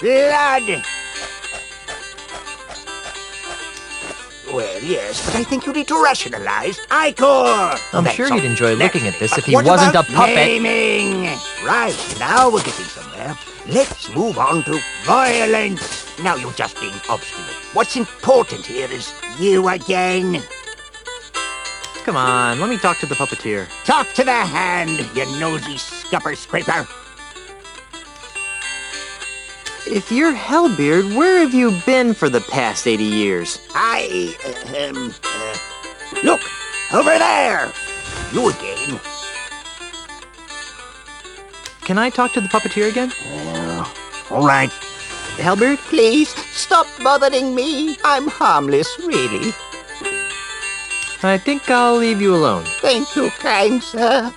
Blood! Well, yes, but I think you need to rationalize. Icor! I'm sure he'd enjoy looking at this if he What wasn't a about puppet. Naming? Right, now we're getting somewhere. Let's move on to violence. Now you're just being obstinate. What's important here is you again. Come on, let me talk to the puppeteer. Talk to the hand, you nosy scupper scraper. If you're Hellbeard, where have you been for the past 80 years? Look, over there. You again. Can I talk to the puppeteer again? All right. Hellbeard? Please, stop bothering me. I'm harmless, really. I think I'll leave you alone. Thank you, kind sir.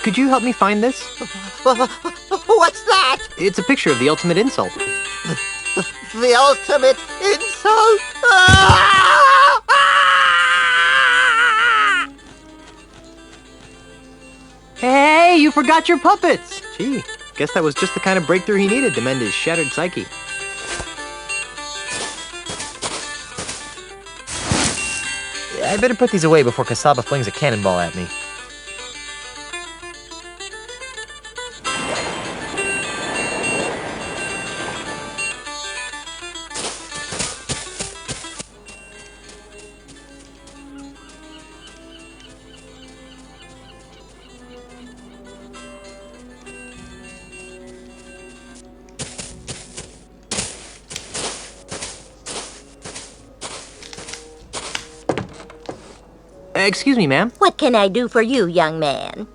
Could you help me find this? What's that? It's a picture of the ultimate insult. The ultimate insult? Ah! Ah! Hey, you forgot your puppets! Gee, guess that was just the kind of breakthrough he needed to mend his shattered psyche. I'd better put these away before Kasaba flings a cannonball at me. Excuse me, ma'am. What can I do for you, young man?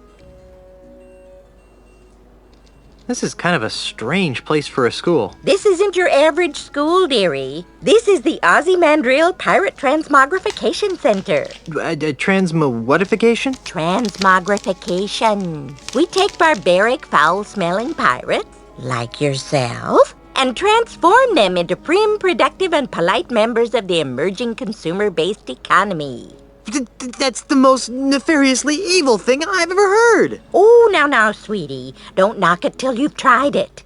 This is kind of a strange place for a school. This isn't your average school, dearie. This is the Ozymandial Pirate Transmogrification Center. Transmowatification? Transmogrification. We take barbaric, foul-smelling pirates, like yourself, and transform them into prim, productive, and polite members of the emerging consumer-based economy. That's the most nefariously evil thing I've ever heard. Oh, now, sweetie. Don't knock it till you've tried it.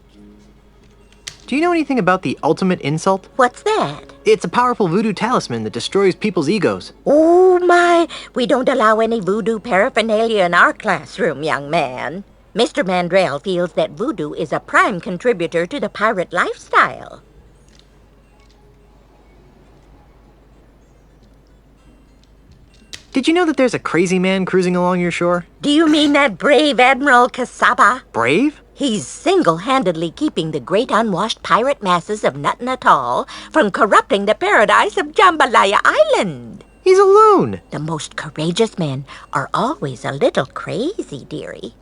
Do you know anything about the ultimate insult? What's that? It's a powerful voodoo talisman that destroys people's egos. Oh, my. We don't allow any voodoo paraphernalia in our classroom, young man. Mr. Mandrell feels that voodoo is a prime contributor to the pirate lifestyle. Did you know that there's a crazy man cruising along your shore? Do you mean that brave Admiral Kasaba? Brave? He's single-handedly keeping the great unwashed pirate masses of Nuttin Atoll from corrupting the paradise of Jambalaya Island. He's a loon. The most courageous men are always a little crazy, dearie.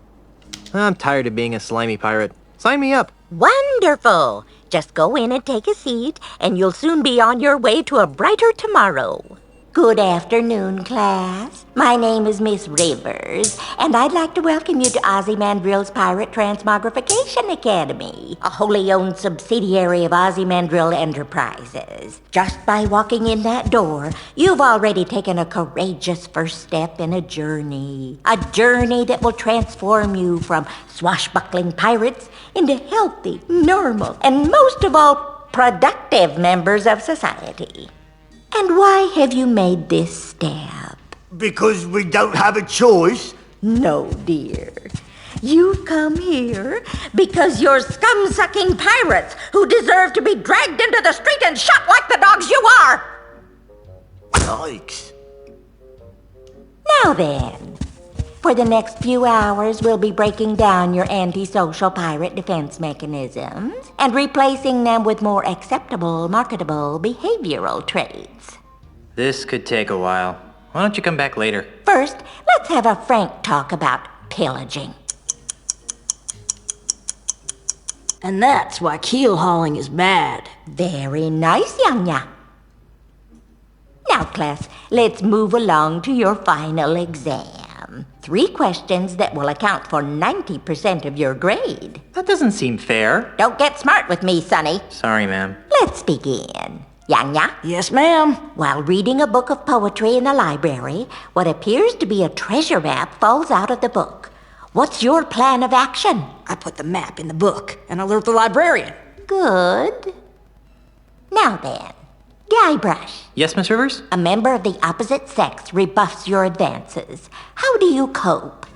I'm tired of being a slimy pirate. Sign me up. Wonderful! Just go in and take a seat, and you'll soon be on your way to a brighter tomorrow. Good afternoon, class. My name is Miss Rivers, and I'd like to welcome you to Ozymandial's Pirate Transmogrification Academy, a wholly owned subsidiary of Ozymandial Enterprises. Just by walking in that door, you've already taken a courageous first step in a journey that will transform you from swashbuckling pirates into healthy, normal, and most of all, productive members of society. And why have you made this step? Because we don't have a choice. No, dear. You've come here because you're scum-sucking pirates who deserve to be dragged into the street and shot like the dogs you are. Yikes. Now then, for the next few hours, we'll be breaking down your antisocial pirate defense mechanisms and replacing them with more acceptable, marketable behavioral traits. This could take a while. Why don't you come back later? First, let's have a frank talk about pillaging. And that's why keel hauling is bad. Very nice, Yanya. Now, class, let's move along to your final exam. 3 questions that will account for 90% of your grade. That doesn't seem fair. Don't get smart with me, Sonny. Sorry, ma'am. Let's begin. Yanya? Yes, ma'am. While reading a book of poetry in the library, what appears to be a treasure map falls out of the book. What's your plan of action? I put the map in the book and alert the librarian. Good. Now then, Guybrush. Yes, Miss Rivers? A member of the opposite sex rebuffs your advances. How do you cope?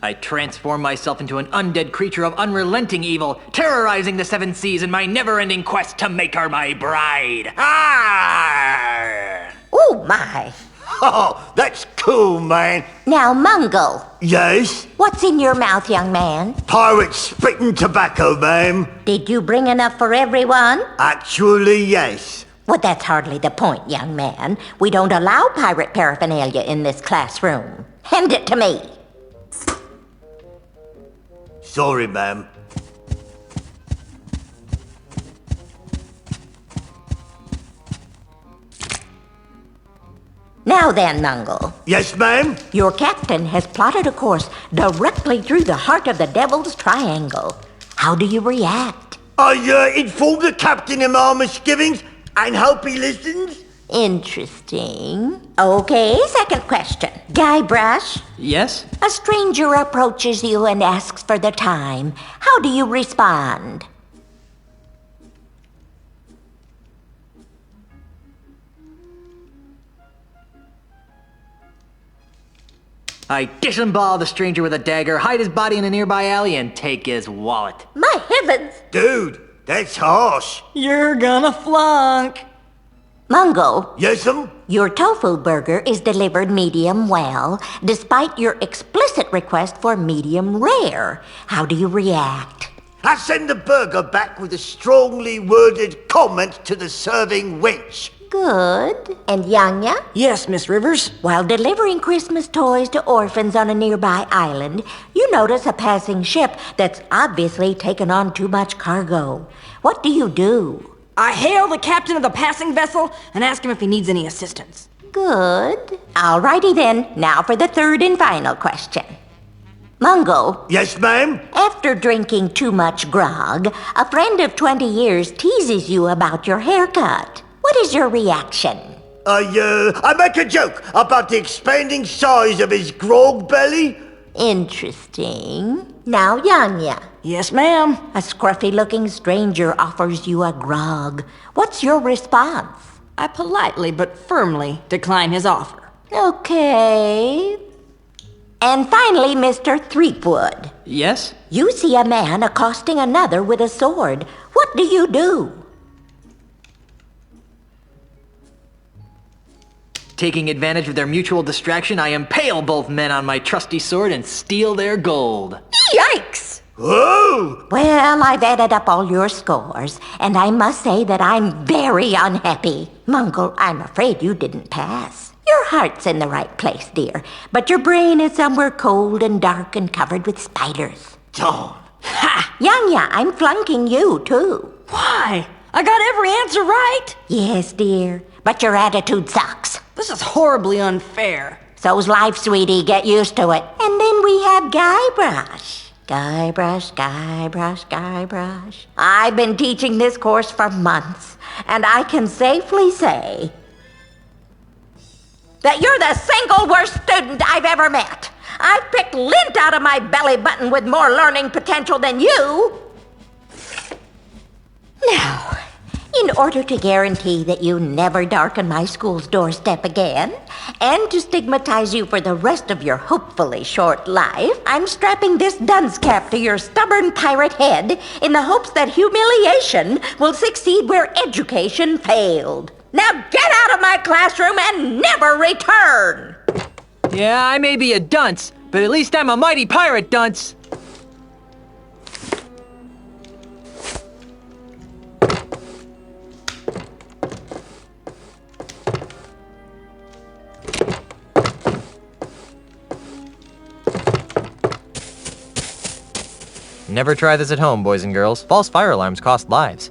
I transform myself into an undead creature of unrelenting evil, terrorizing the seven seas in my never-ending quest to make her my bride. Ah! Oh, my. Oh, that's cool, man. Now, Mungo, Yes? what's in your mouth, young man? Pirate spitting tobacco, ma'am. Did you bring enough for everyone? Actually, yes. Well, that's hardly the point, young man. We don't allow pirate paraphernalia in this classroom. Hand it to me. Sorry, ma'am. Now then, Mungo. Yes, ma'am? Your captain has plotted a course directly through the heart of the Devil's Triangle. How do you react? I informed the captain of my misgivings and hope he listens. Interesting. Okay, second question. Guybrush, Yes? a stranger approaches you and asks for the time. How do you respond? I disembowel the stranger with a dagger, hide his body in a nearby alley, and take his wallet. My heavens! Dude, that's harsh. You're gonna flunk. Mungo, Yes'm? your tofu burger is delivered medium well, despite your explicit request for medium rare. How do you react? I send the burger back with a strongly worded comment to the serving wench. Good. And Yanya? Yes, Miss Rivers. While delivering Christmas toys to orphans on a nearby island, you notice a passing ship that's obviously taken on too much cargo. What do you do? I hail the captain of the passing vessel and ask him if he needs any assistance. Good. Alrighty then, now for the third and final question. Mungo, Yes, ma'am? after drinking too much grog, a friend of 20 years teases you about your haircut. What is your reaction? I make a joke about the expanding size of his grog belly. Interesting. Now, Yanya. Yes, ma'am. A scruffy-looking stranger offers you a grog. What's your response? I politely but firmly decline his offer. Okay. And finally, Mr. Threepwood. Yes? You see a man accosting another with a sword. What do you do? Taking advantage of their mutual distraction, I impale both men on my trusty sword and steal their gold. Yikes! Whoa! Well, I've added up all your scores, and I must say that I'm very unhappy. Mungo, I'm afraid you didn't pass. Your heart's in the right place, dear, but your brain is somewhere cold and dark and covered with spiders. Darn. Ha! Yanya, I'm flunking you, too. Why? I got every answer right. Yes, dear, but your attitude sucks. This is horribly unfair. So's life, sweetie. Get used to it. And then we have Guybrush. Guybrush, Guybrush, Guybrush. I've been teaching this course for months, and I can safely say that you're the single worst student I've ever met. I've picked lint out of my belly button with more learning potential than you. Now, in order to guarantee that you never darken my school's doorstep again, and to stigmatize you for the rest of your hopefully short life, I'm strapping this dunce cap to your stubborn pirate head in the hopes that humiliation will succeed where education failed. Now get out of my classroom and never return! Yeah, I may be a dunce, but at least I'm a mighty pirate dunce. Never try this at home, boys and girls. False fire alarms cost lives.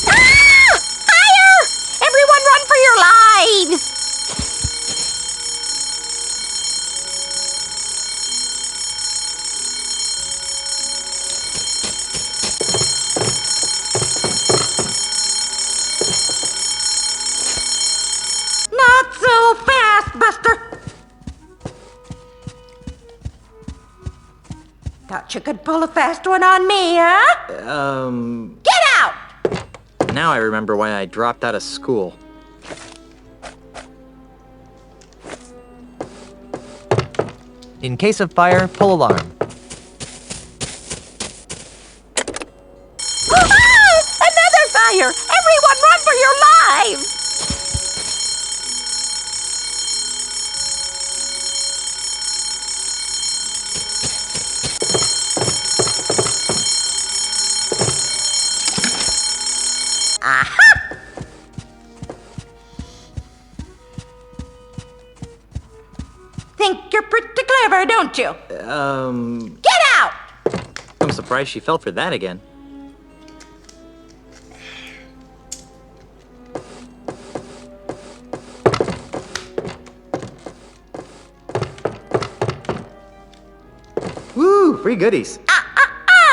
Ah! Fire! Everyone run for your lives! Thought you could pull a fast one on me, huh? Get out! Now I remember why I dropped out of school. In case of fire, pull alarm. Another fire! Everyone run for your lives! Aha! Think you're pretty clever, don't you? Get out! I'm surprised she fell for that again. Woo! Free goodies.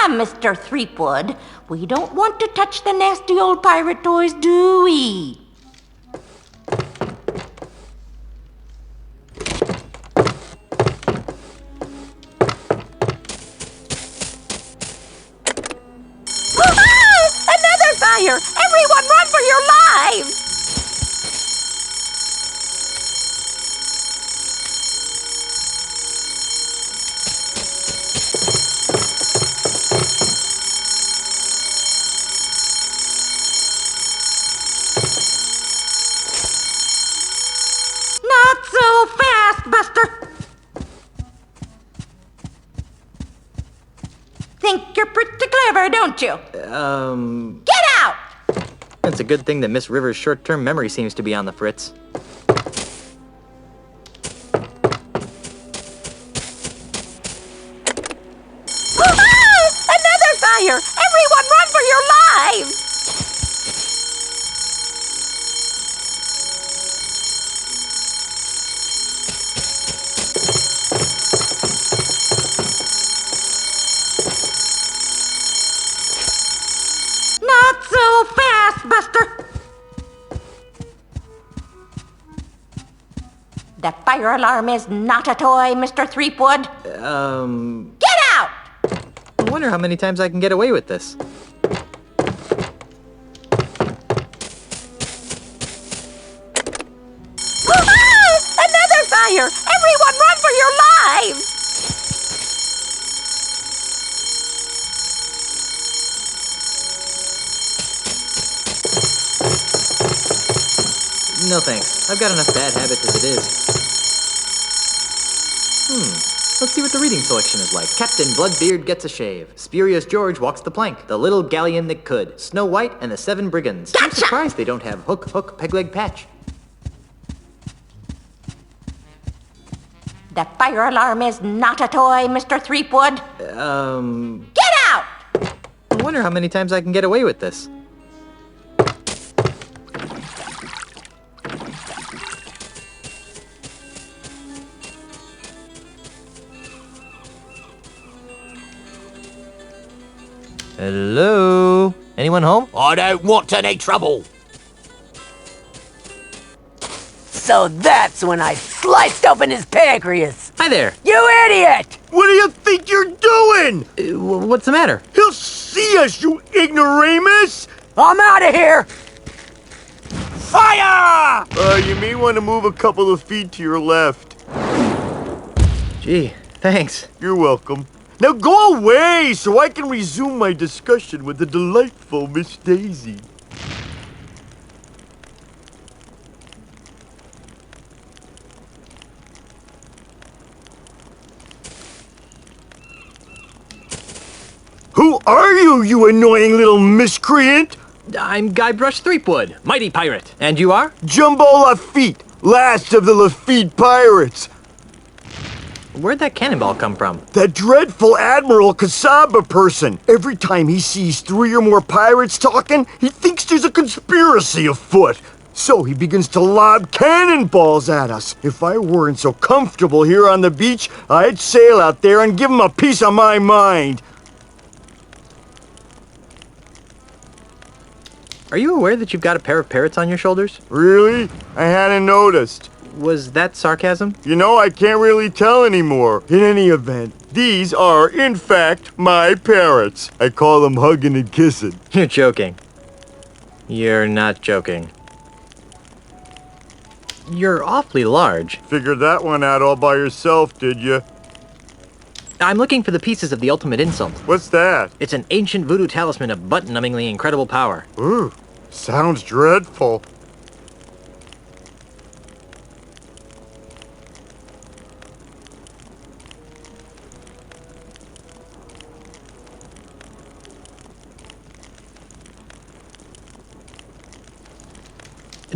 Mr. Threepwood. We don't want to touch the nasty old pirate toys, do we? Another fire! Everyone run for your lives! Not so fast, Buster! Think you're pretty clever, don't you? Get out! It's a good thing that Miss Rivers' short-term memory seems to be on the fritz. Another fire! Everyone run for your lives! Not so fast, Buster! That fire alarm is not a toy, Mr. Threepwood. Get out! I wonder how many times I can get away with this. Another fire! Everyone run for your lives! No thanks. I've got enough bad habits as it is. Let's see what the reading selection is like. Captain Bloodbeard gets a shave. Spurious George walks the plank. The Little Galleon That Could. Snow White and the Seven Brigands. I'm surprised they don't have Hook, Hook, Peg Leg, Patch. That fire alarm is not a toy, Mr. Threepwood. Get out! I wonder how many times I can get away with this. Hello? Anyone home? I don't want any trouble. So that's when I sliced open his pancreas. Hi there. You idiot! What do you think you're doing? What's the matter? He'll see us, you ignoramus! I'm out of here! Fire! You may want to move a couple of feet to your left. Gee, thanks. You're welcome. Now go away so I can resume my discussion with the delightful Miss Daisy. Who are you, you annoying little miscreant? I'm Guybrush Threepwood, mighty pirate. And you are? Jumbo Lafitte, last of the Lafitte pirates. Where'd that cannonball come from? That dreadful Admiral Kasaba person. Every time he sees 3 or more pirates talking, he thinks there's a conspiracy afoot. So he begins to lob cannonballs at us. If I weren't so comfortable here on the beach, I'd sail out there and give him a piece of my mind. Are you aware that you've got a pair of parrots on your shoulders? Really? I hadn't noticed. Was that sarcasm? You know, I can't really tell anymore. In any event, these are, in fact, my parrots. I call them hugging and kissing. You're joking. You're not joking. You're awfully large. Figured that one out all by yourself, did you? I'm looking for the pieces of the ultimate insult. What's that? It's an ancient voodoo talisman of butt-numbingly incredible power. Ooh, sounds dreadful.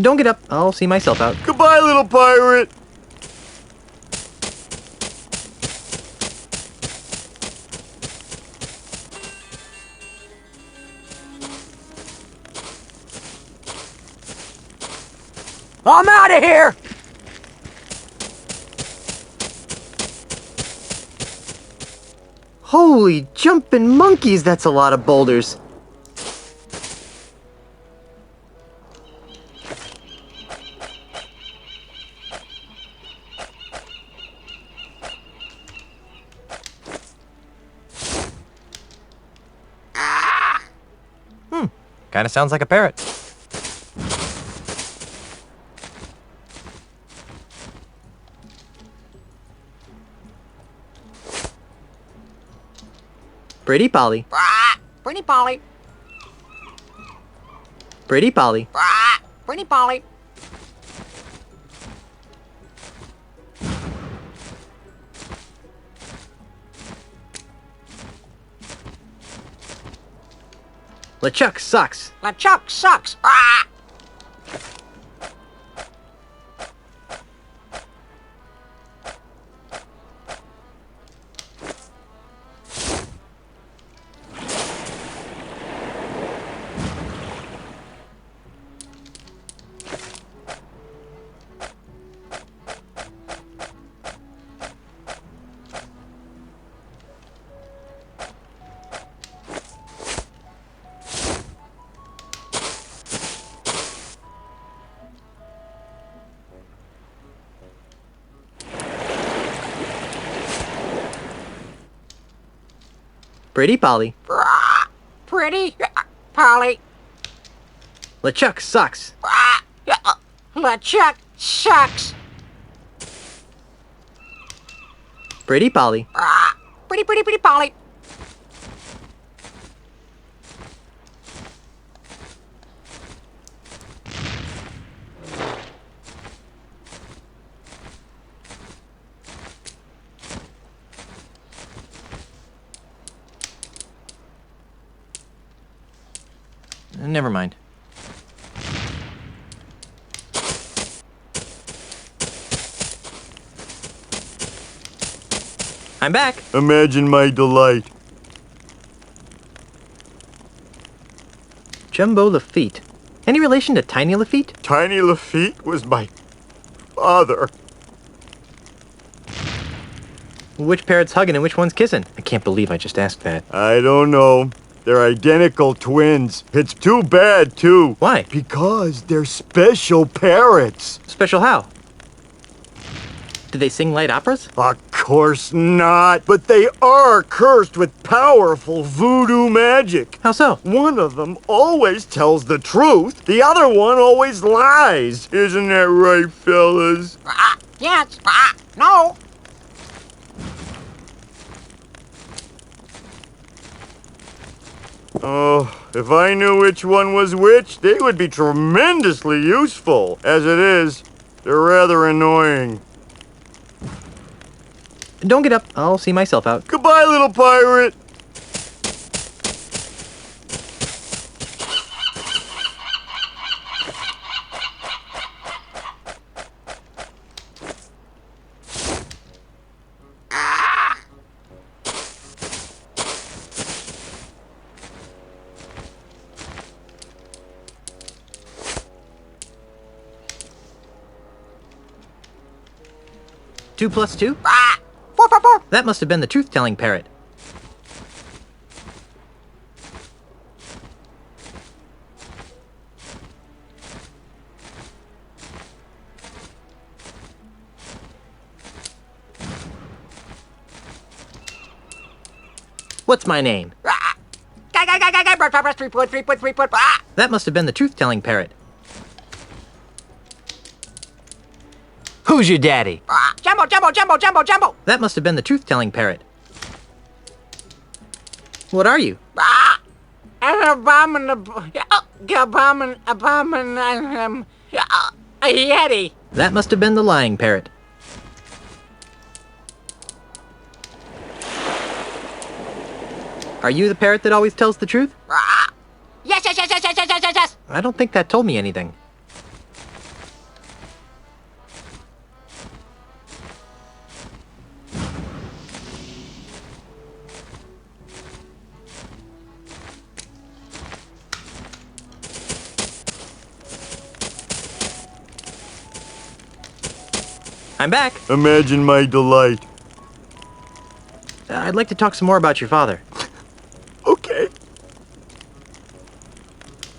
Don't get up. I'll see myself out. Goodbye, little pirate. I'm out of here! Holy jumping monkeys, that's a lot of boulders. Kinda sounds like a parrot. Pretty Polly. Pretty Polly. Pretty Polly. Pretty Polly. LeChuck sucks. LeChuck sucks. Pretty Polly. Pretty Polly. LeChuck sucks. LeChuck sucks. Pretty Polly. Pretty Polly. Never mind. I'm back. Imagine my delight. Jumbo Lafitte. Any relation to Tiny Lafitte? Tiny Lafitte was my father. Which parrot's hugging and which one's kissing? I can't believe I just asked that. I don't know. They're identical twins. It's too bad, too. Why? Because they're special parrots. Special how? Do they sing light operas? Of course not. But they are cursed with powerful voodoo magic. How so? One of them always tells the truth. The other one always lies. Isn't that right, fellas? Yes. No. Oh, if I knew which one was which, they would be tremendously useful. As it is, they're rather annoying. Don't get up. I'll see myself out. Goodbye, little pirate. Two plus two? That must have been the truth-telling parrot. What's my name? That must have been the truth-telling parrot. Who's your daddy? Jumbo, Jumbo, Jumbo, Jumbo, Jumbo. That must have been the truth-telling parrot. What are you? A Yeti. That must have been the lying parrot. Are you the parrot that always tells the truth? Yes, yes, yes, yes, yes, yes, yes, yes, yes. I don't think that told me anything. I'm back. Imagine my delight. I'd like to talk some more about your father. Okay.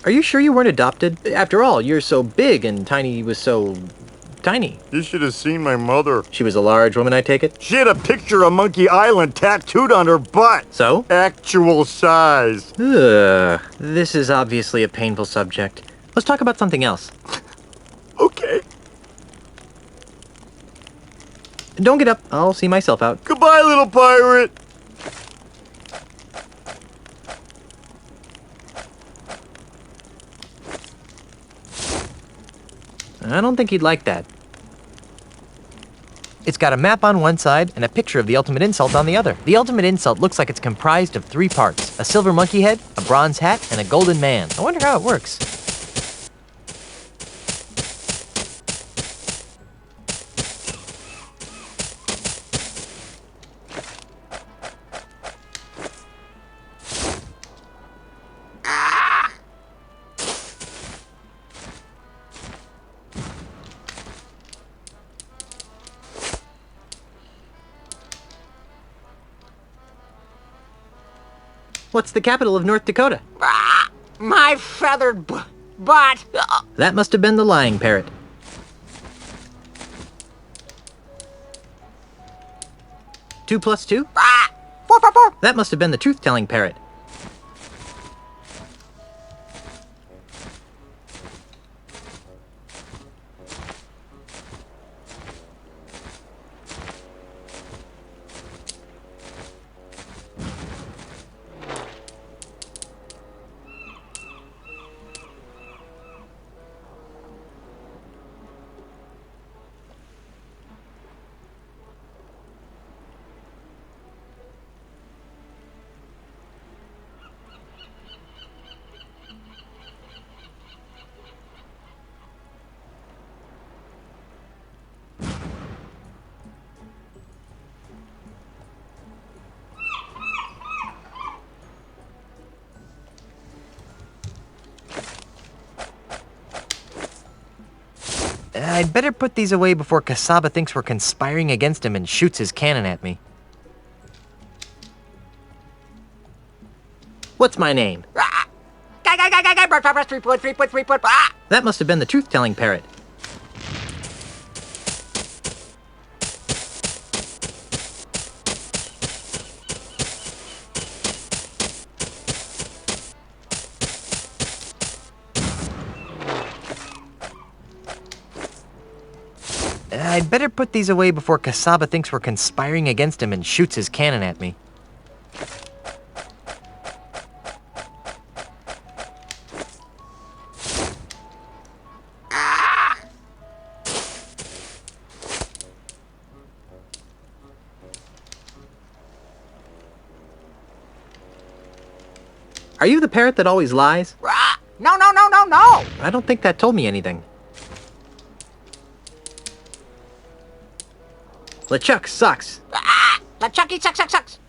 Are you sure you weren't adopted? After all, you're so big and Tiny was so tiny. You should have seen my mother. She was a large woman, I take it? She had a picture of Monkey Island tattooed on her butt. So? Actual size. Ugh, this is obviously a painful subject. Let's talk about something else. Okay. Don't get up. I'll see myself out. Goodbye, little pirate. I don't think he'd like that. It's got a map on one side and a picture of the ultimate insult on the other. The ultimate insult looks like it's comprised of 3 parts: a silver monkey head, a bronze hat, and a golden man. I wonder how it works. What's the capital of North Dakota? My feathered butt. That must have been the lying parrot. Two plus two? 4, 4, 4. That must have been the truth-telling parrot. I'd better put these away before Kasaba thinks we're conspiring against him and shoots his cannon at me. What's my name? That must have been the truth-telling parrot. I'd better put these away before Kasaba thinks we're conspiring against him and shoots his cannon at me. Are you the parrot that always lies? No, no, no, no, no. I don't think that told me anything. LeChuck sucks. LeChucky sucks.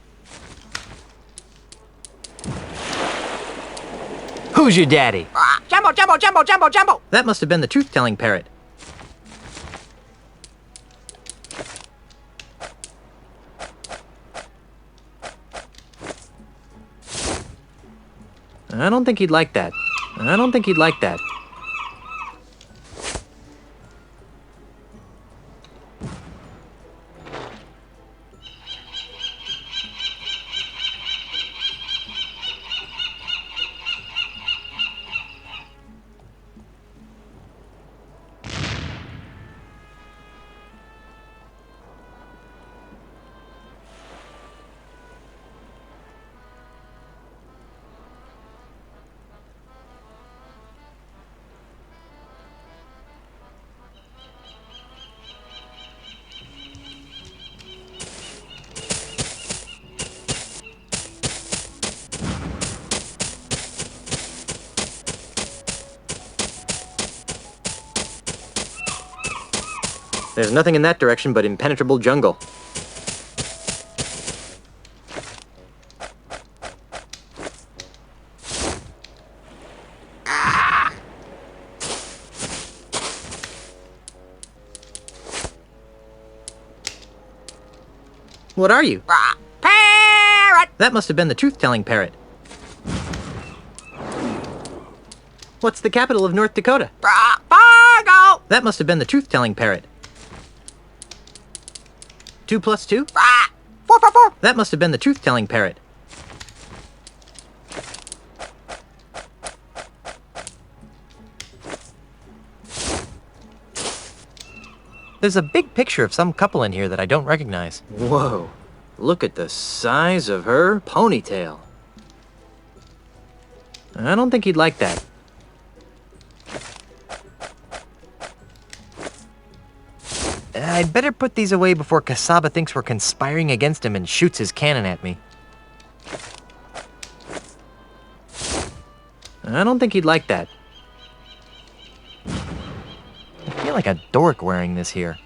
Who's your daddy? Jumbo, Jumbo, Jumbo, Jumbo, Jumbo. That must have been the truth-telling parrot. I don't think he'd like that. I don't think he'd like that. There's nothing in that direction but impenetrable jungle. What are you? Parrot! That must have been the truth-telling parrot. What's the capital of North Dakota? Fargo! That must have been the truth-telling parrot. 2 plus 2? 4, 4, 4. That must have been the truth-telling parrot. There's a big picture of some couple in here that I don't recognize. Whoa. Look at the size of her ponytail. I don't think he'd like that. I'd better put these away before Kasaba thinks we're conspiring against him and shoots his cannon at me. I don't think he'd like that. I feel like a dork wearing this here.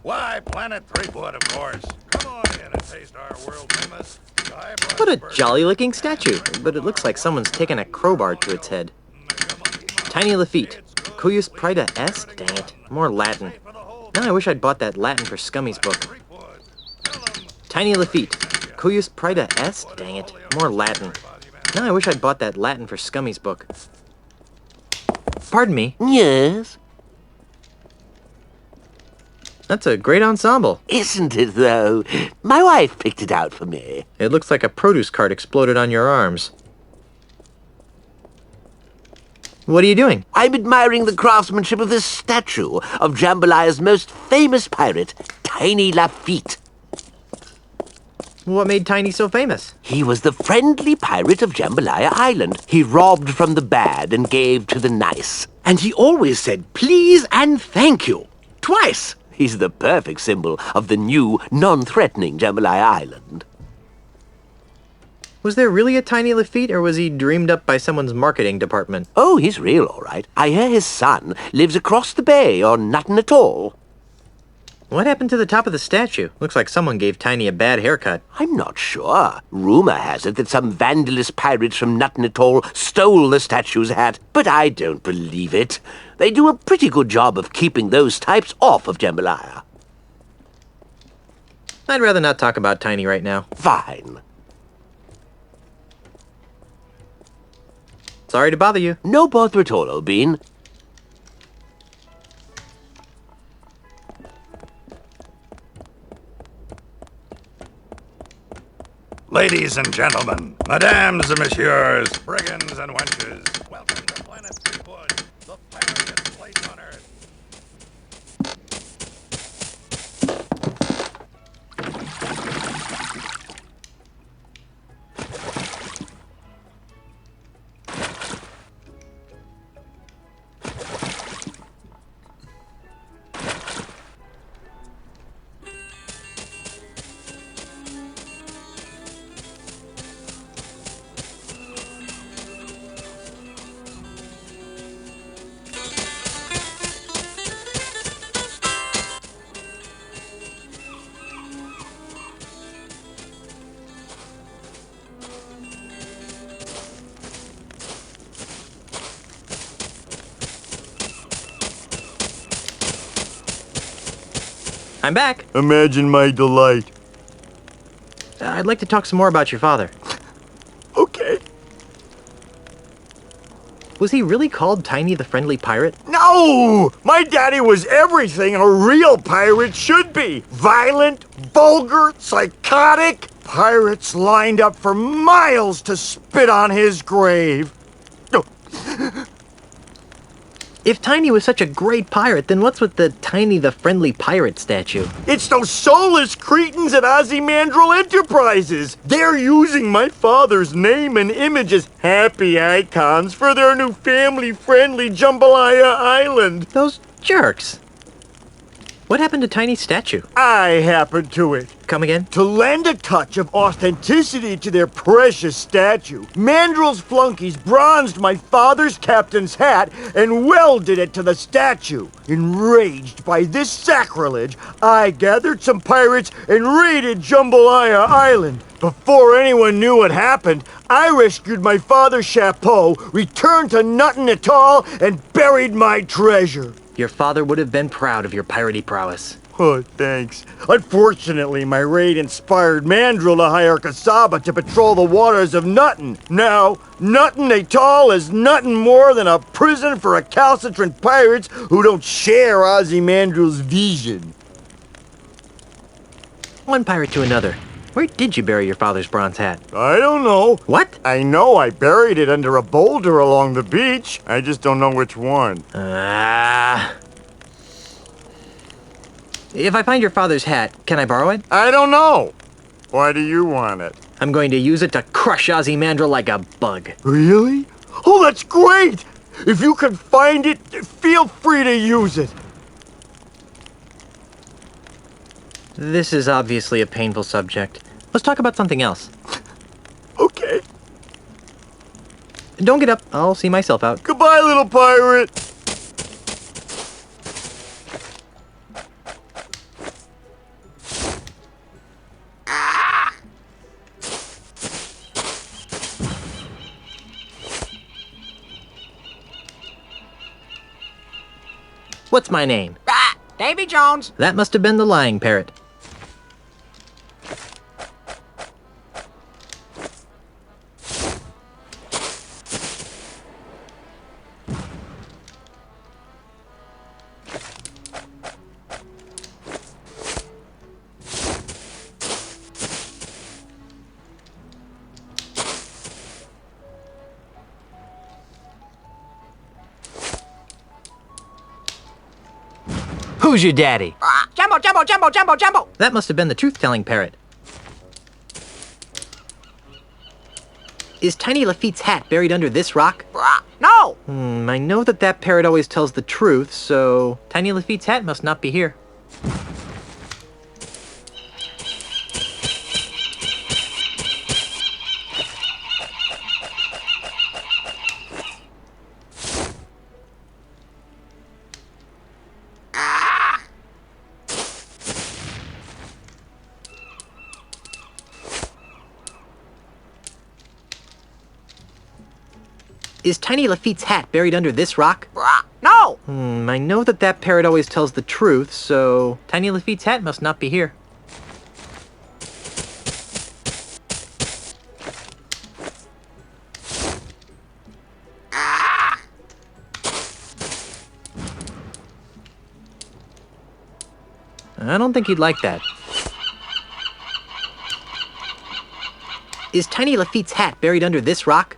Why, Planet Threepwood, of course. Come on in and taste our world-famous What a jolly-looking statue, but it looks like someone's taken a crowbar to its head. Tiny Lafitte. Cujus praeda est? Dang it. More Latin. Now I wish I'd bought that Latin for Scummy's book. Tiny Lafitte. Cujus praeda est? Dang it. More Latin. Now I wish I'd bought that Latin for Scummy's book. Pardon me. Yes? That's a great ensemble. Isn't it, though? My wife picked it out for me. It looks like a produce cart exploded on your arms. What are you doing? I'm admiring the craftsmanship of this statue of Jambalaya's most famous pirate, Tiny Lafitte. What made Tiny so famous? He was the friendly pirate of Jambalaya Island. He robbed from the bad and gave to the nice. And he always said please and thank you. Twice. He's the perfect symbol of the new, non-threatening Jambalaya Island. Was there really a Tiny Lafitte, or was he dreamed up by someone's marketing department? Oh, he's real, all right. I hear his son lives across the bay on Nothing at All. What happened to the top of the statue? Looks like someone gave Tiny a bad haircut. I'm not sure. Rumor has it that some vandalous pirates from Nothing at All stole the statue's hat, but I don't believe it. They do a pretty good job of keeping those types off of Jambalaya. I'd rather not talk about Tiny right now. Fine. Sorry to bother you. No bother at all, O'Bean. Ladies and gentlemen, madames and messieurs, brigands and wenches, welcome to Planet Threepwood, the piratiest place on Earth. I'm back. Imagine my delight. I'd like to talk some more about your father. Okay. Was he really called Tiny the Friendly Pirate? No! My daddy was everything a real pirate should be. Violent, vulgar, psychotic. Pirates lined up for miles to spit on his grave. If Tiny was such a great pirate, then what's with the Tiny the Friendly Pirate statue? It's those soulless cretins at Ozymandial Enterprises. They're using my father's name and image as happy icons for their new family-friendly Jambalaya Island. Those jerks. What happened to Tiny's statue? I happened to it. Come again? To lend a touch of authenticity to their precious statue, Mandrill's flunkies bronzed my father's captain's hat and welded it to the statue. Enraged by this sacrilege, I gathered some pirates and raided Jambalaya Island. Before anyone knew what happened, I rescued my father's chapeau, returned to Nuttin Atoll, and buried my treasure. Your father would have been proud of your piratey prowess. Oh, thanks. Unfortunately, my raid inspired Mandrill to hire Kasaba to patrol the waters of Nuttin. Now, Nuttin Atoll is nothing more than a prison for recalcitrant pirates who don't share Ozymandial's vision. One pirate to another. Where did you bury your father's bronze hat? I don't know. What? I know I buried it under a boulder along the beach. I just don't know which one. If I find your father's hat, can I borrow it? I don't know. Why do you want it? I'm going to use it to crush Ozymandial like a bug. Really? Oh, that's great! If you can find it, feel free to use it. This is obviously a painful subject. Let's talk about something else. Okay. Don't get up. I'll see myself out. Goodbye, little pirate. What's my name? Davy Jones. That must have been the lying parrot. Who's your daddy? Jumbo, Jumbo, Jumbo, Jumbo, Jumbo. That must have been the truth-telling parrot. Is Tiny Lafitte's hat buried under this rock? No. I know that parrot always tells the truth, so Tiny Lafitte's hat must not be here. Is Tiny Lafitte's hat buried under this rock? No. I know that parrot always tells the truth, so Tiny Lafitte's hat must not be here. I don't think he'd like that. Is Tiny Lafitte's hat buried under this rock?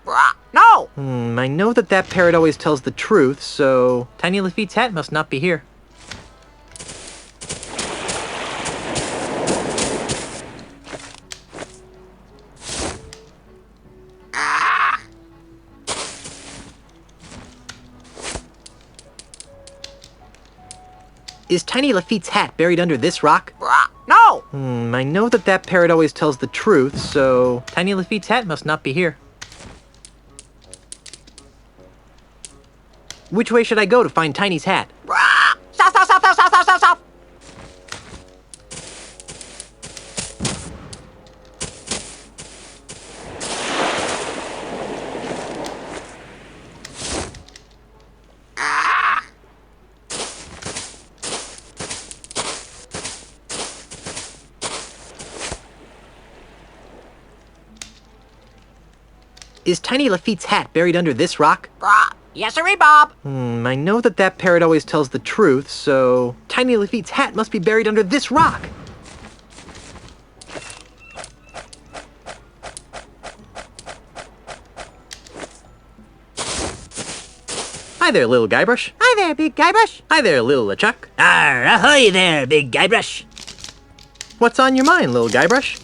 No. I know that parrot always tells the truth, so Tiny Lafitte's hat must not be here. Is Tiny Lafitte's hat buried under this rock? No. I know that parrot always tells the truth, so Tiny Lafitte's hat must not be here. Which way should I go to find Tiny's hat? South, south, south, south, south, south, south, south. Is Tiny Lafitte's hat buried under this rock? Yes, sirree, Bob. I know that parrot always tells the truth, so Tiny Lafitte's hat must be buried under this rock. Hi there, little Guybrush. Hi there, big Guybrush. Hi there, little LeChuck. Ahoy there, big Guybrush. What's on your mind, little Guybrush?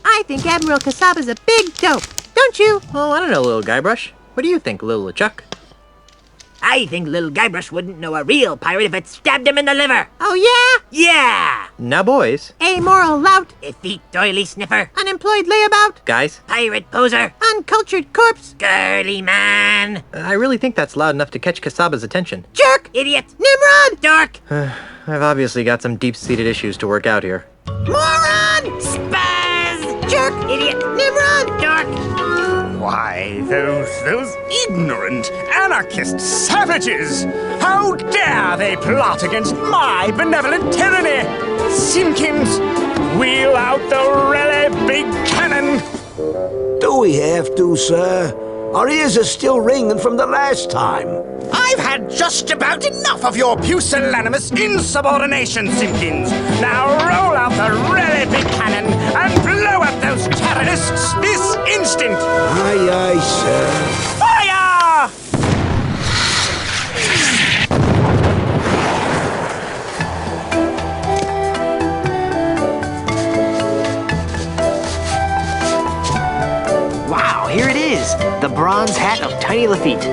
I think Admiral Kasaba's a big dope, don't you? Oh, I don't know, little Guybrush. What do you think, little LeChuck? I think little Guybrush wouldn't know a real pirate if it stabbed him in the liver. Oh, yeah? Yeah! Now, boys. Amoral lout, effete doily sniffer, unemployed layabout, Guys, pirate poser, uncultured corpse, girly man, I really think that's loud enough to catch Kasaba's attention. jerk, idiot, Nimrod, dork, I've obviously got some deep-seated issues to work out here. moron, spaz, jerk, idiot, Nimrod, dork. Why, those ignorant anarchist savages! How dare they plot against my benevolent tyranny! Simpkins, wheel out the really big cannon! Do we have to, sir? Our ears are still ringing from the last time. I've had just about enough of your pusillanimous insubordination, Simpkins! Now roll out the really big cannon and blow up those terrorists this instant! Aye, aye, sir. Fire! Wow, here it is! The bronze hat of Tiny Lafitte.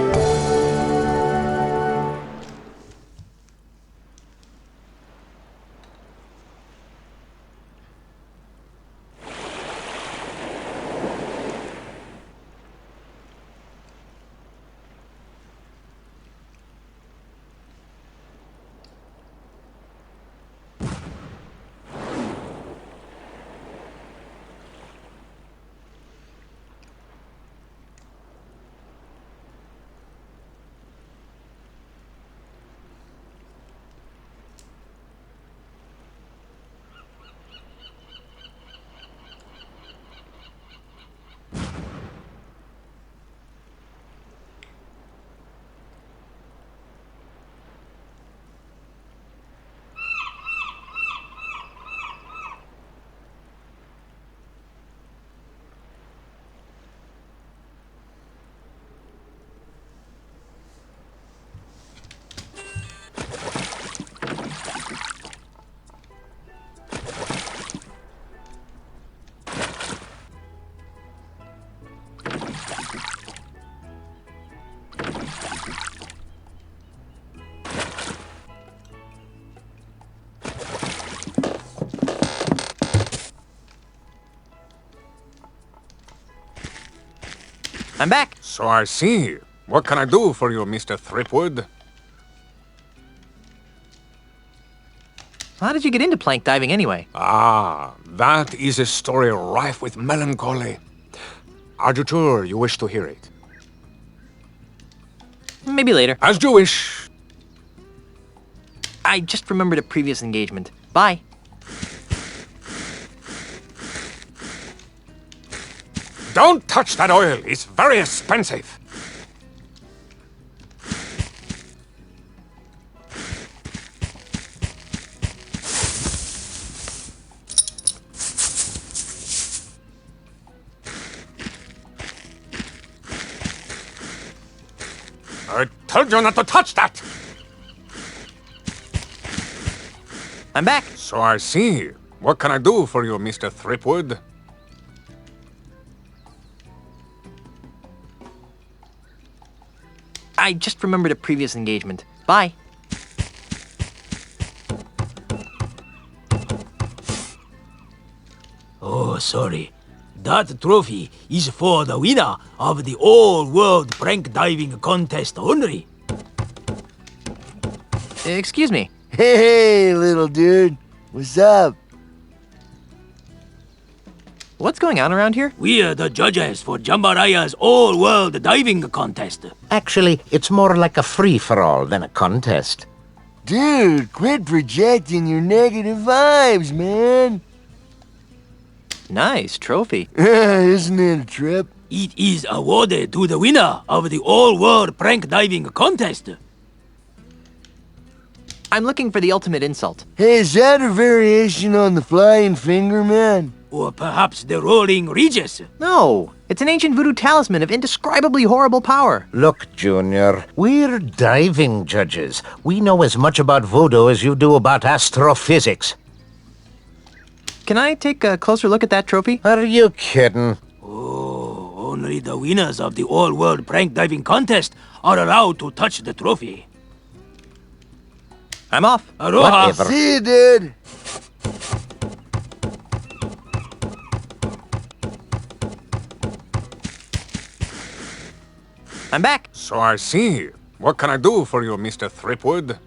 I'm back. So I see. What can I do for you, Mr. Threepwood? How did you get into plank diving anyway? Ah, that is a story rife with melancholy. Adjutor, you wish to hear it? Maybe later. As you wish. I just remembered a previous engagement. Bye. Don't touch that oil. It's very expensive. I told you not to touch that! I'm back. So I see. What can I do for you, Mr. Threepwood? I just remembered a previous engagement. Bye. Oh, sorry. That trophy is for the winner of the all-world prank diving contest only. Excuse me. Hey, little dude. What's up? What's going on around here? We are the judges for Jambalaya's all-world diving contest. Actually, it's more like a free-for-all than a contest. Dude, quit projecting your negative vibes, man. Nice trophy. Isn't it a trip? It is awarded to the winner of the all-world prank diving contest. I'm looking for the ultimate insult. Hey, is that a variation on the flying finger, man? Or perhaps the rolling Regis. No, it's an ancient voodoo talisman of indescribably horrible power. Look, Junior, we're diving judges. We know as much about voodoo as you do about astrophysics. Can I take a closer look at that trophy? Are you kidding? Oh, only the winners of the all-world prank diving contest are allowed to touch the trophy. I'm off. Aloha. Whatever. See you, dude. I'm back. So I see. What can I do for you, Mr. Threepwood?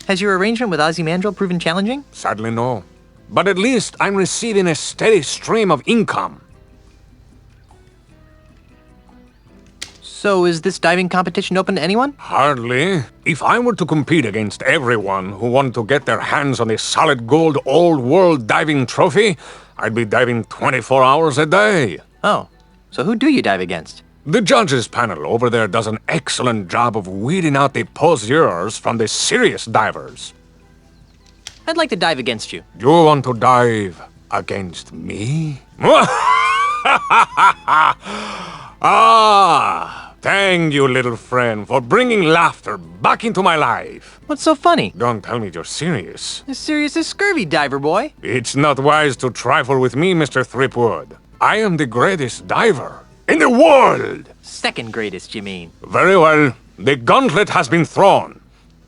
Has your arrangement with Ozymandias proven challenging? Sadly, no. But at least I'm receiving a steady stream of income. So is this diving competition open to anyone? Hardly. If I were to compete against everyone who wanted to get their hands on the solid gold old world diving trophy, I'd be diving 24 hours a day. Oh, so who do you dive against? The judges panel over there does an excellent job of weeding out the poseurs from the serious divers. I'd like to dive against you. You want to dive against me? Ah, thank you, little friend, for bringing laughter back into my life. What's so funny? Don't tell me you're serious. As serious as scurvy, diver boy. It's not wise to trifle with me, Mr. Threepwood. I am the greatest diver in the world. Second greatest, you mean? Very well. The gauntlet has been thrown.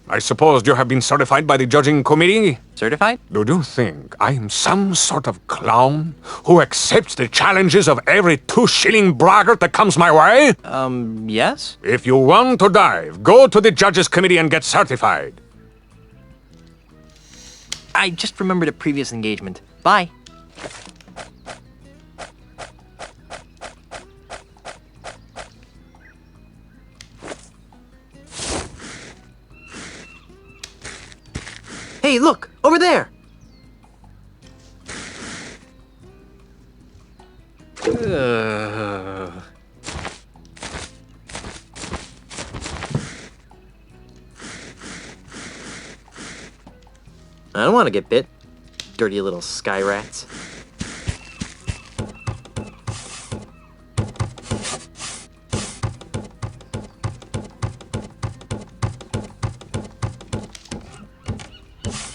I suppose you have been certified by the judging committee? Certified? Do you think I am some sort of clown who accepts the challenges of every 2-shilling braggart that comes my way? Yes? If you want to dive, go to the judges committee and get certified. I just remembered a previous engagement. Bye. Hey, look! Over there! I don't want to get bit. Dirty little sky rats.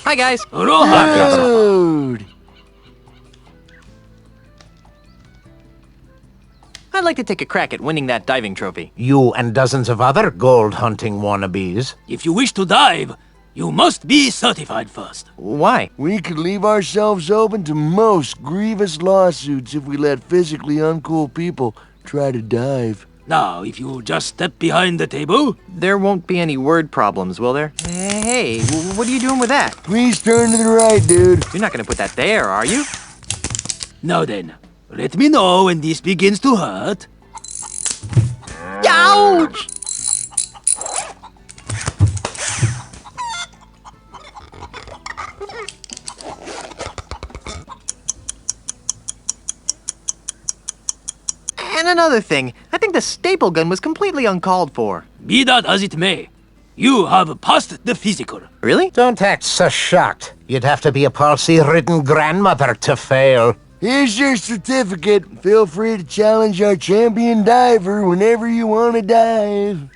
Hi, guys. Aloha. Dude. I'd like to take a crack at winning that diving trophy. You and dozens of other gold hunting wannabes. If you wish to dive, you must be certified first. Why? We could leave ourselves open to most grievous lawsuits if we let physically uncool people try to dive. Now, if you just step behind the table, There won't be any word problems, will there? Hey, what are you doing with that? Please turn to the right, dude. You're not gonna put that there, are you? now then, let me know when this begins to hurt. Ouch! And another thing, I think the staple gun was completely uncalled for. Be that as it may, you have passed the physical. Really? Don't act so shocked. You'd have to be a palsy-ridden grandmother to fail. Here's your certificate. Feel free to challenge our champion diver whenever you want to dive.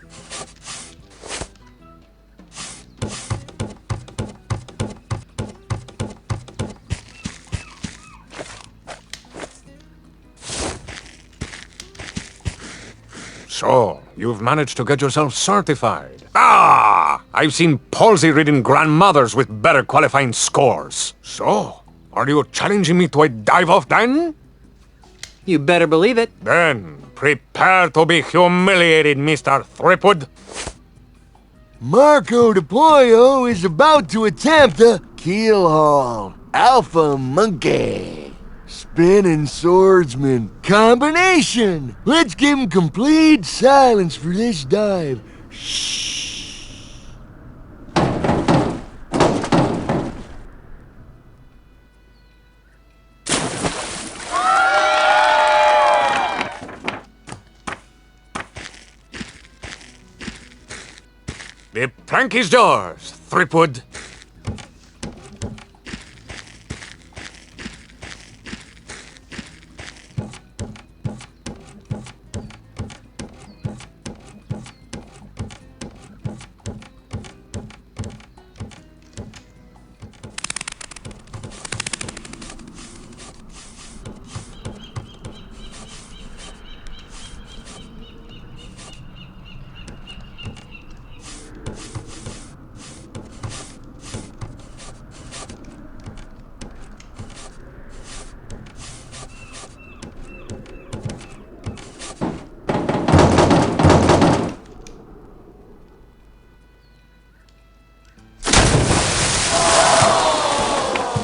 So, you've managed to get yourself certified. Ah! I've seen palsy-ridden grandmothers with better qualifying scores. So, are you challenging me to a dive-off then? You better believe it. Then, prepare to be humiliated, Mr. Threepwood. Marco de Pollo is about to attempt a keel haul. Alpha monkey. Spinning swordsman. Combination. Let's give him complete silence for this dive. Shh. Tranky's yours, Threepwood.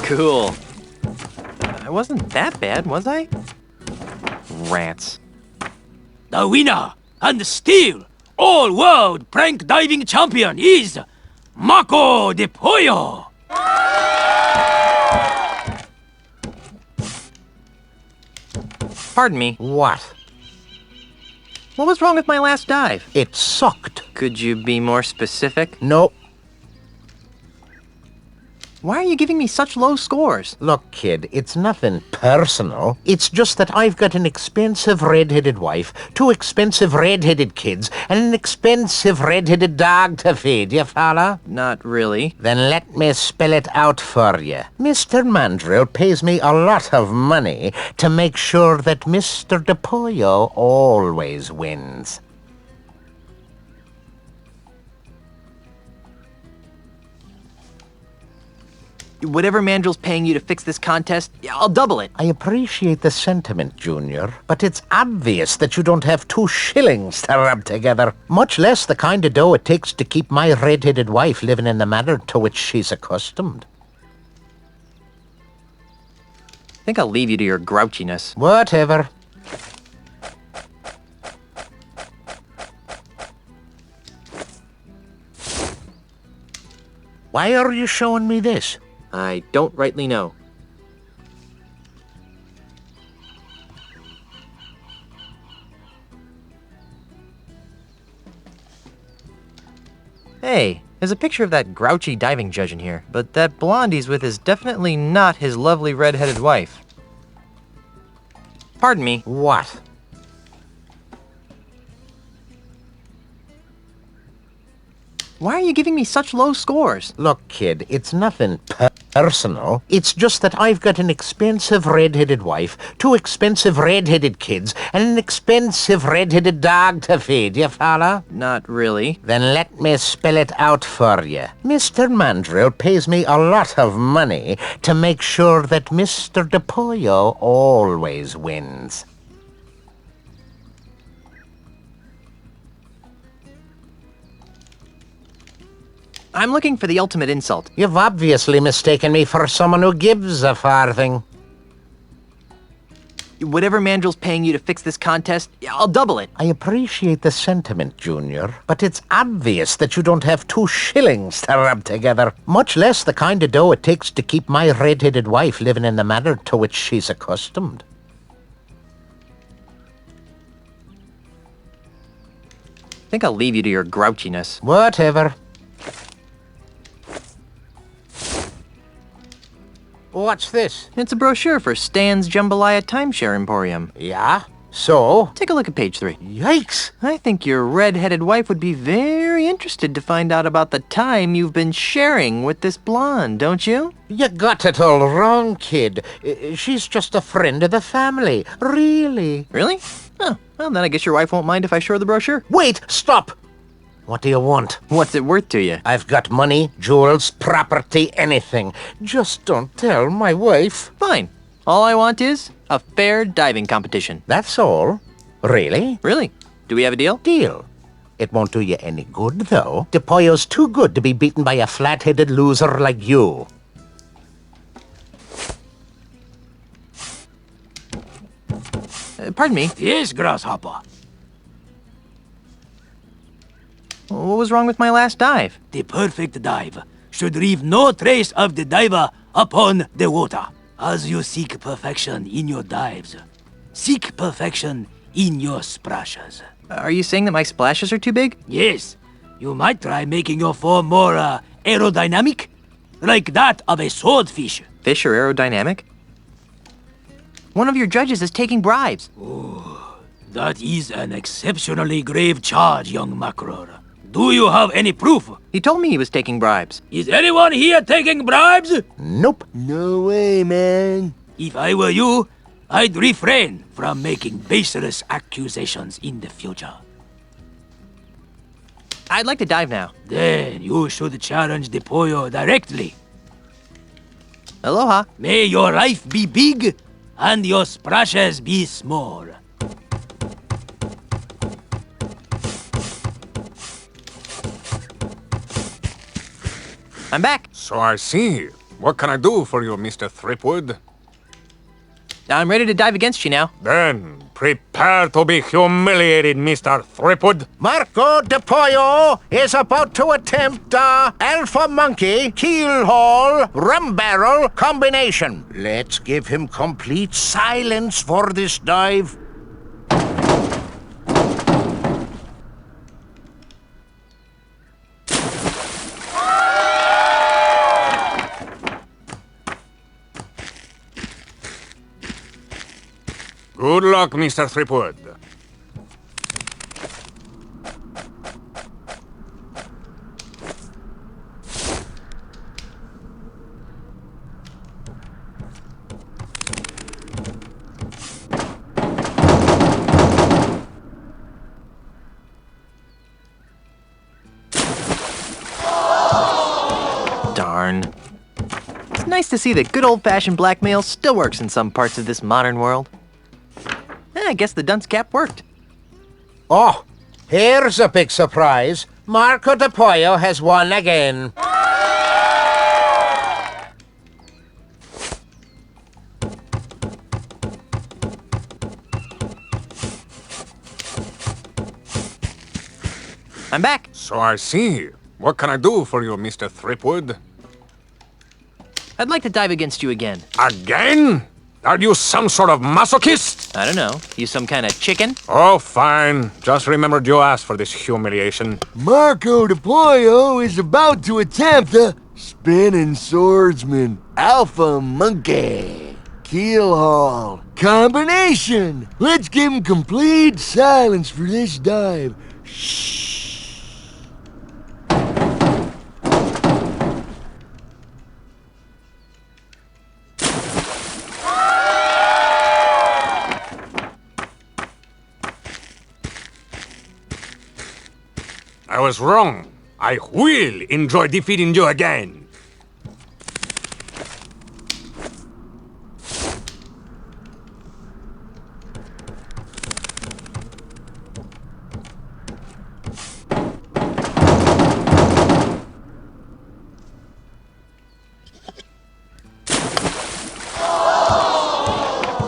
Cool. I wasn't that bad, was I? Rats. The winner and still all-world prank diving champion is Marco de Pollo. Pardon me. What? What was wrong with my last dive? It sucked. Could you be more specific? No. Why are you giving me such low scores? Look, kid, it's nothing personal. It's just that I've got an expensive red-headed wife, 2 expensive red-headed kids, and an expensive red-headed dog to feed, you follow? Not really. Then let me spell it out for you. Mr. Mandrill pays me a lot of money to make sure that Mr. DePollo always wins. Whatever Mandrill's paying you to fix this contest, I'll double it. I appreciate the sentiment, Junior, but it's obvious that you don't have 2 shillings to rub together, much less the kind of dough it takes to keep my red-headed wife living in the manner to which she's accustomed. I think I'll leave you to your grouchiness. Whatever. Why are you showing me this? I don't rightly know. Hey, there's a picture of that grouchy diving judge in here, but that blonde he's with is definitely not his lovely red-headed wife. Pardon me. What? Why are you giving me such low scores? Look, kid, it's nothing personal. It's just that I've got an expensive red-headed wife, 2 expensive red-headed kids, and an expensive red-headed dog to feed, you follow? Not really. Then let me spell it out for you. Mr. Mandrill pays me a lot of money to make sure that Mr. DePollo always wins. I'm looking for the ultimate insult. You've obviously mistaken me for someone who gives a farthing. Whatever Mandrill's paying you to fix this contest, I'll double it. I appreciate the sentiment, Junior, but it's obvious that you don't have 2 shillings to rub together, much less the kind of dough it takes to keep my red-headed wife living in the manner to which she's accustomed. I think I'll leave you to your grouchiness. Whatever. What's this? It's a brochure for Stan's Jambalaya Timeshare Emporium. Yeah? So? Take a look at page 3. Yikes! I think your red-headed wife would be very interested to find out about the time you've been sharing with this blonde, don't you? You got it all wrong, kid. She's just a friend of the family. Really? Really? Oh, well, then I guess your wife won't mind if I show her the brochure. Wait! Stop! What do you want? What's it worth to you? I've got money, jewels, property, anything. Just don't tell my wife. Fine. All I want is a fair diving competition. That's all? Really? Really? Do we have a deal? Deal. It won't do you any good, though. DePollo's too good to be beaten by a flat-headed loser like you. Pardon me. Yes, Grasshopper. What was wrong with my last dive? The perfect dive should leave no trace of the diver upon the water. As you seek perfection in your dives, seek perfection in your splashes. Are you saying that my splashes are too big? Yes, You might try making your form more aerodynamic, like that of a swordfish. Fish are aerodynamic? One of your judges is taking bribes. That is an exceptionally grave charge, young Macror. Do you have any proof? He told me he was taking bribes. Is anyone here taking bribes? Nope. No way, man. If I were you, I'd refrain from making baseless accusations in the future. I'd like to dive now. Then you should challenge the Pollo directly. Aloha. May your life be big and your splashes be small. I'm back. So I see. What can I do for you, Mr. Threepwood? I'm ready to dive against you now. Then prepare to be humiliated, Mr. Threepwood. Marco de Pollo is about to attempt Alpha Monkey Keel Haul Rum Barrel combination. Let's give him complete silence for this dive. Good luck, Mr. Threepwood. Darn. It's nice to see that good old-fashioned blackmail still works in some parts of this modern world. I guess the dunce cap worked. Oh, here's a big surprise. Marco de Pollo has won again. I'm back. So I see. What can I do for you, Mr. Threepwood? I'd like to dive against you again. Again? Are you some sort of masochist? I don't know. You some kind of chicken? Oh, fine. Just remembered you asked for this humiliation. Marco de Pollo is about to attempt a spinning swordsman Alpha Monkey Keel Haul combination. Let's give him complete silence for this dive. Shh. I was wrong. I will enjoy defeating you again.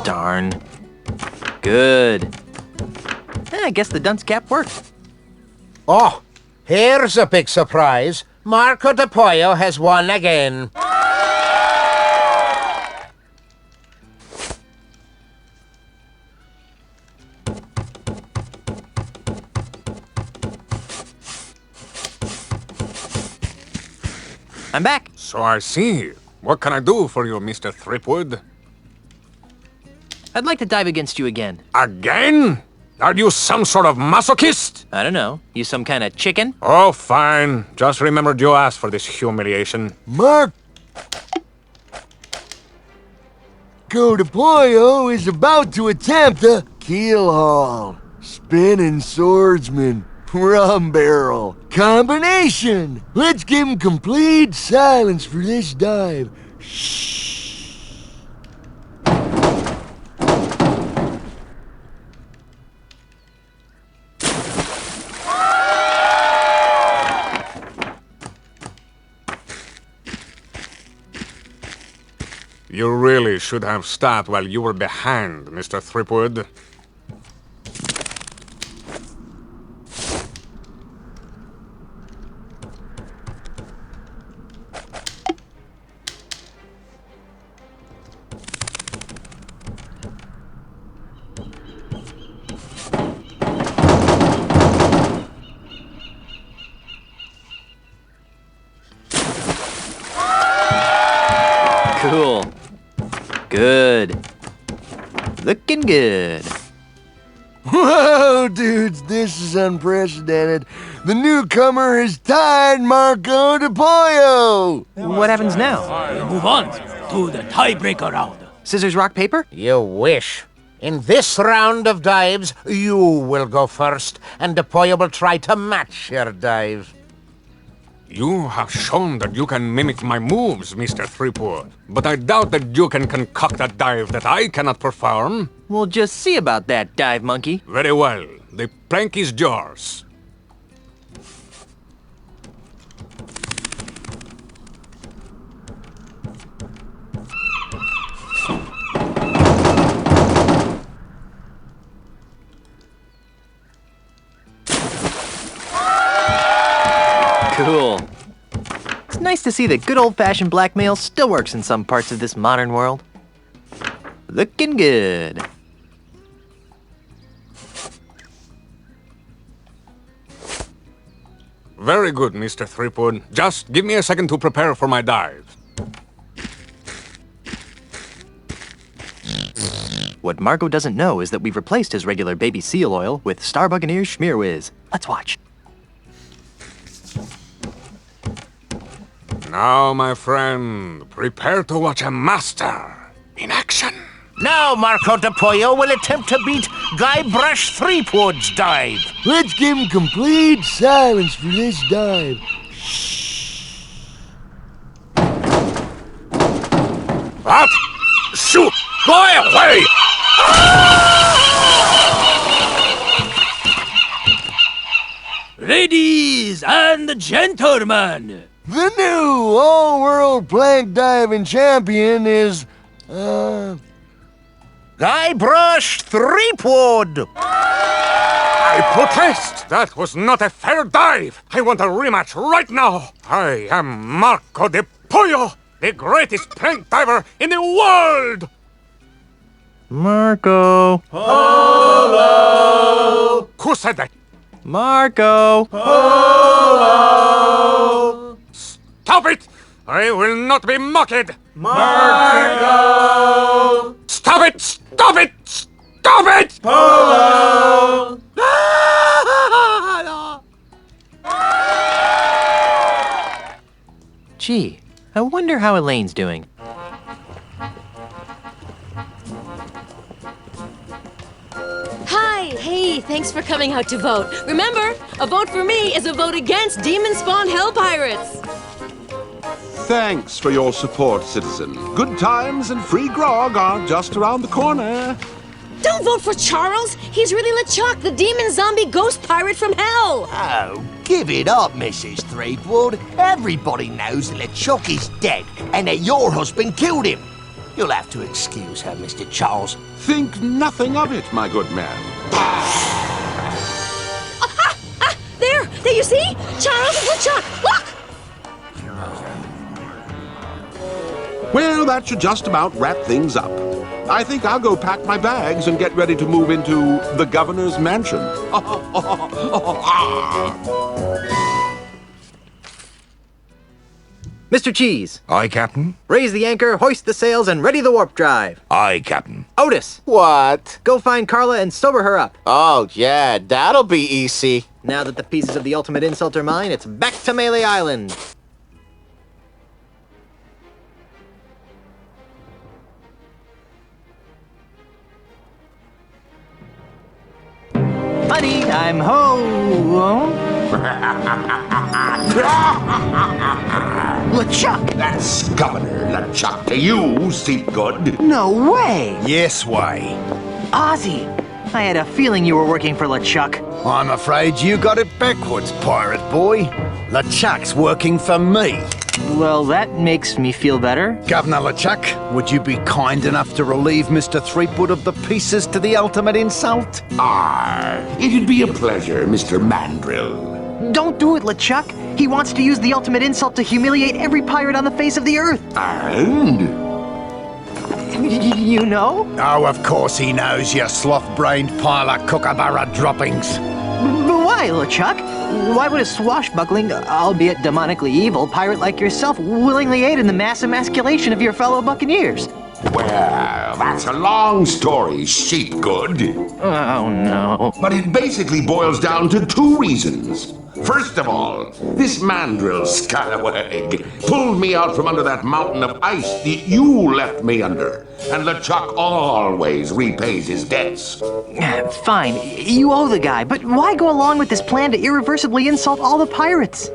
Darn. Good. I guess the dunce cap worked. Oh, here's a big surprise. Marco de Pollo has won again. I'm back. So I see. What can I do for you, Mr. Threepwood? I'd like to dive against you again. Again? Are you some sort of masochist? I don't know. You some kind of chicken? Oh, fine. Just remembered you asked for this humiliation. Marco de Pollo is about to attempt a Keel Haul spinning swordsman Rum Barrel combination. Let's give him complete silence for this dive. Shh. You really should have stopped while you were behind, Mr. Threepwood. good. Whoa, dudes, this is unprecedented. The newcomer has tied Marco de Pollo. What happens now? Move on to the tiebreaker round. Scissors, rock, paper? You wish. In this round of dives, you will go first, and De Pollo will try to match your dive. You have shown that you can mimic my moves, Mr. Threepwood. But I doubt that you can concoct a dive that I cannot perform. We'll just see about that, dive monkey. Very well. The plank is yours. Cool. It's nice to see that good old-fashioned blackmail still works in some parts of this modern world. Looking good. Very good, Mr. Threepwood. Just give me a second to prepare for my dive. What Marco doesn't know is that we've replaced his regular baby seal oil with Star Buccaneers Schmear Whiz. Let's watch. Now, my friend, prepare to watch a master in action. Now Marco de Pollo will attempt to beat Guybrush Threepwood's dive. Let's give him complete silence for this dive. What? Shoot! Fly away! Ladies and gentlemen, The new all-world plank diving champion is, Guybrush Threepwood. I protest! That was not a fair dive! I want a rematch right now! I am Marco de Pollo, the greatest plank diver in the world! Marco. Polo! Who said that? Marco. Polo! Stop it! I will not be mocked! Marco! Stop it! Stop it! Stop it! Polo! Gee, I wonder how Elaine's doing. Hi, hey, thanks for coming out to vote. Remember, a vote for me is a vote against Demon Spawn Hell Pirates. Thanks for your support, citizen. Good times and free grog are just around the corner. Don't vote for Charles. He's really LeChuck, the demon zombie ghost pirate from hell. Oh, give it up, Mrs. Threepwood. Everybody knows that LeChuck is dead and that your husband killed him. You'll have to excuse her, Mr. Charles. Think nothing of it, my good man. There, you see? Charles and LeChuck, look! Well, that should just about wrap things up. I think I'll go pack my bags and get ready to move into the governor's mansion. Mr. Cheese. Aye, Captain. Raise the anchor, hoist the sails, and ready the warp drive. Aye, Captain. Otis. What? Go find Carla and sober her up. Oh, yeah, that'll be easy. Now that the pieces of the ultimate insult are mine, it's back to Melee Island. Honey, I'm home. LeChuck! That's Governor LeChuck to you, Seatgood. No way! Yes, way. Ozzy, I had a feeling you were working for LeChuck. I'm afraid you got it backwards, pirate boy. LeChuck's working for me. Well, that makes me feel better. Governor LeChuck, would you be kind enough to relieve Mr. Threepwood of the pieces to the ultimate insult? It'd be a pleasure, Mr. Mandrill. Don't do it, LeChuck. He wants to use the ultimate insult to humiliate every pirate on the face of the earth. And? You know? Oh, of course he knows, you sloth-brained pile of kookaburra droppings. But why, LeChuck? Why would a swashbuckling, albeit demonically evil, pirate like yourself willingly aid in the mass emasculation of your fellow buccaneers? Well, that's a long story, Sheepgood. Oh, no. But it basically boils down to two reasons. First of all, this mandrill scalawag pulled me out from under that mountain of ice that you left me under. And LeChuck always repays his debts. Fine, you owe the guy, but why go along with this plan to irreversibly insult all the pirates?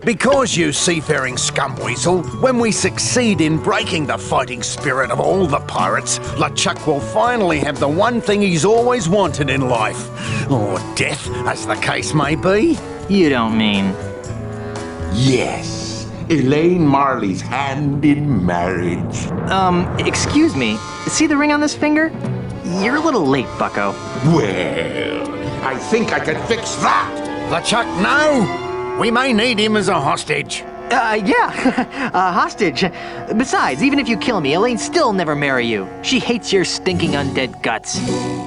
Because, you seafaring scumweasel, when we succeed in breaking the fighting spirit of all the pirates, LeChuck will finally have the one thing he's always wanted in life. Or death, as the case may be. You don't mean... Yes, Elaine Marley's hand in marriage. Excuse me. See the ring on this finger? You're a little late, bucko. Well, I think I can fix that. LeChuck, no! We may need him as a hostage. Yeah, a hostage. Besides, even if you kill me, Elaine's still never marry you. She hates your stinking undead guts.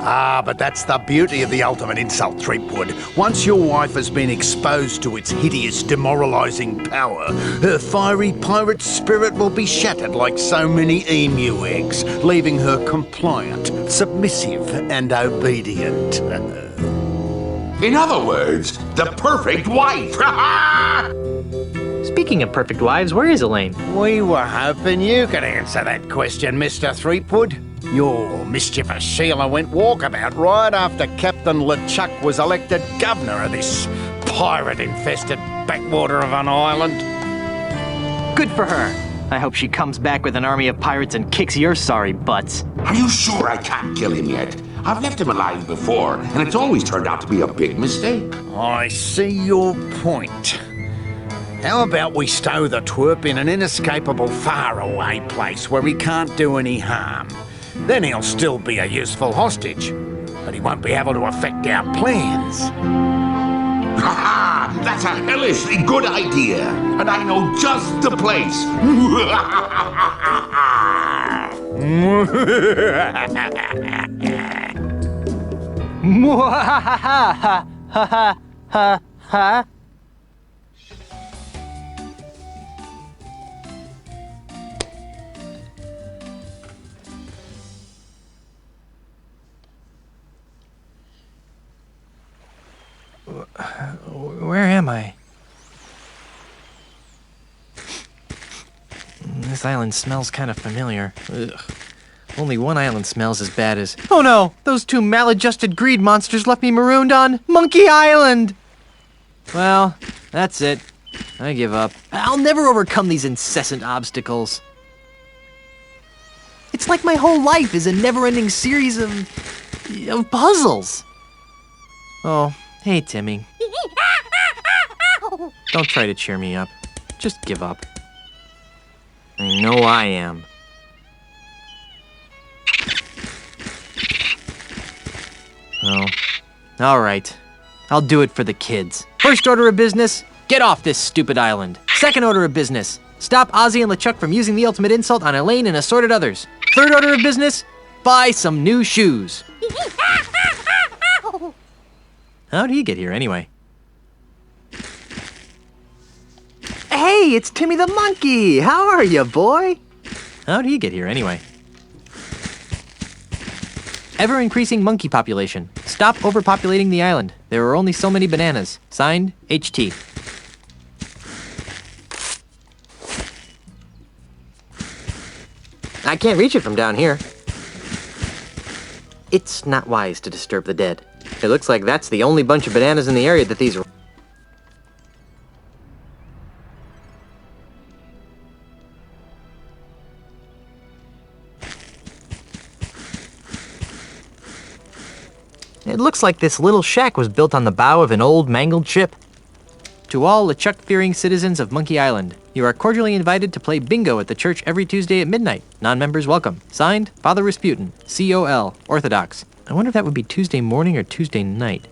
Ah, but that's the beauty of the ultimate insult, Threepwood. Once your wife has been exposed to its hideous, demoralizing power, her fiery pirate spirit will be shattered like so many emu eggs, leaving her compliant, submissive, and obedient. In other words, the perfect wife. Speaking of perfect wives, where is Elaine? We were hoping you could answer that question, Mr. Threepwood. Your mischievous Sheila went walkabout right after Captain LeChuck was elected governor of this pirate-infested backwater of an island. Good for her. I hope she comes back with an army of pirates and kicks your sorry butts. Are you sure I can't kill him yet? I've left him alive before, and it's always turned out to be a big mistake. I see your point. How about we stow the twerp in an inescapable faraway place where he can't do any harm? Then he'll still be a useful hostage, but he won't be able to affect our plans. Ha ha! That's a hellishly good idea, and I know just the place. Ha. Where am I? This island smells kind of familiar. Ugh. Only one island smells as bad as... Oh no! Those two maladjusted greed monsters left me marooned on Monkey Island! Well, that's it. I give up. I'll never overcome these incessant obstacles. It's like my whole life is a never-ending series of puzzles. Oh, hey, Timmy. Don't try to cheer me up. Just give up. I know I am. Oh, all right. I'll do it for the kids. First order of business, get off this stupid island. Second order of business, stop Ozzy and LeChuck from using the ultimate insult on Elaine and assorted others. Third order of business, buy some new shoes. How'd he get here anyway? Hey, it's Timmy the Monkey! How are you, boy? How'd he get here anyway? Ever-increasing monkey population. Stop overpopulating the island. There are only so many bananas. Signed, HT. I can't reach it from down here. It's not wise to disturb the dead. It looks like that's the only bunch of bananas in the area that these... It looks like this little shack was built on the bow of an old mangled ship. To all LeChuck-fearing citizens of Monkey Island, you are cordially invited to play bingo at the church every Tuesday at midnight. Non-members welcome. Signed, Father Rasputin, COL, Orthodox. I wonder if that would be Tuesday morning or Tuesday night.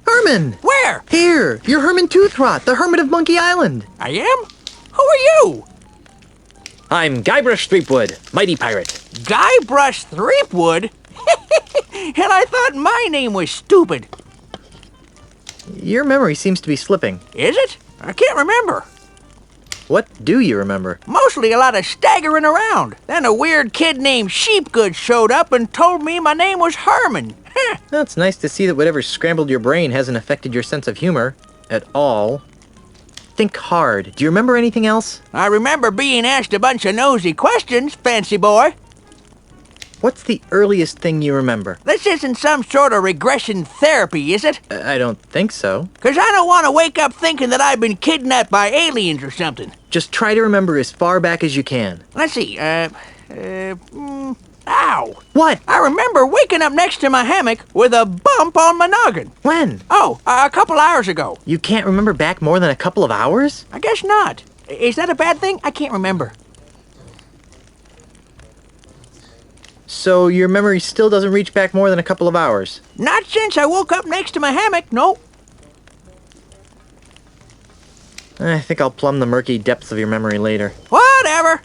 Herman! Where? Here! You're Herman Toothrot, the Hermit of Monkey Island! I am? Who are you? I'm Guybrush Threepwood, mighty pirate. Guybrush Threepwood? And I thought my name was stupid. Your memory seems to be slipping. Is it? I can't remember. What do you remember? Mostly a lot of staggering around. Then a weird kid named Sheepgood showed up and told me my name was Herman. Well, it's nice to see that whatever scrambled your brain hasn't affected your sense of humor at all. Think hard. Do you remember anything else? I remember being asked a bunch of nosy questions, fancy boy. What's the earliest thing you remember? This isn't some sort of regression therapy, is it? I don't think so. 'Cause I don't want to wake up thinking that I've been kidnapped by aliens or something. Just try to remember as far back as you can. Let's see, ow! What? I remember waking up next to my hammock with a bump on my noggin. When? Oh, a couple hours ago. You can't remember back more than a couple of hours? I guess not. Is that a bad thing? I can't remember. So your memory still doesn't reach back more than a couple of hours? Not since I woke up next to my hammock, no. I think I'll plumb the murky depths of your memory later. Whatever.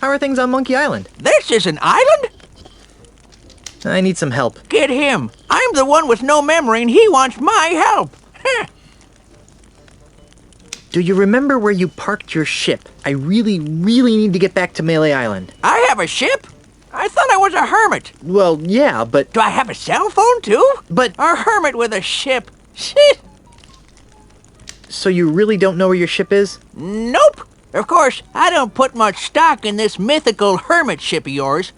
How are things on Monkey Island? This is an island? I need some help. Get him. I'm the one with no memory and he wants my help. Do you remember where you parked your ship? I really need to get back to Melee Island. I have a ship? I thought I was a hermit. Well, yeah, but... Do I have a cell phone too? But... A hermit with a ship. Shit. So you really don't know where your ship is? Nope. Of course, I don't put much stock in this mythical hermit ship of yours.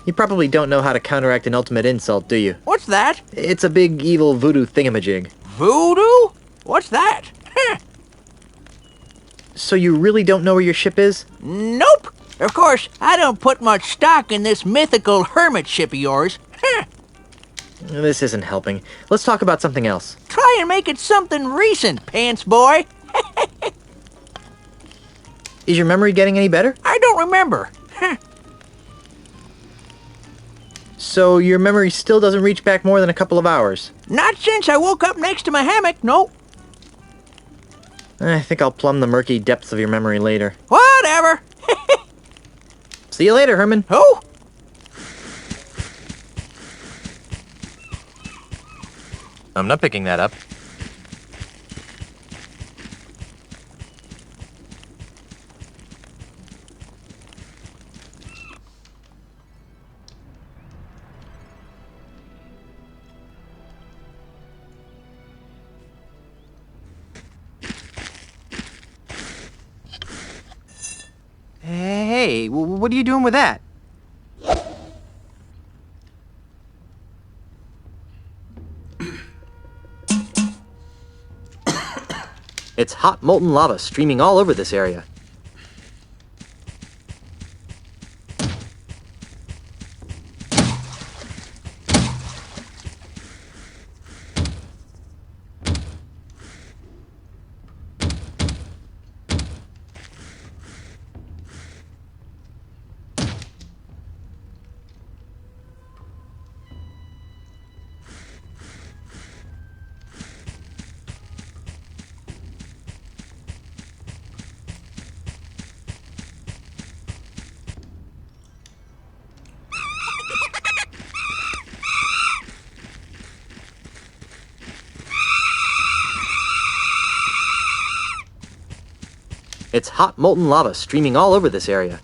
You probably don't know how to counteract an ultimate insult, do you? What's that? It's a big evil voodoo thingamajig. Voodoo? What's that? So you really don't know where your ship is? Nope. Of course, I don't put much stock in this mythical hermit ship of yours. This isn't helping. Let's talk about something else. Try and make it something recent, pants boy. Is your memory getting any better? I don't remember. So your memory still doesn't reach back more than a couple of hours? Not since I woke up next to my hammock, no. I think I'll plumb the murky depths of your memory later. Whatever. See you later, Herman. Who? I'm not picking that up. Hey, what are you doing with that? It's hot molten lava streaming all over this area. It's hot molten lava streaming all over this area.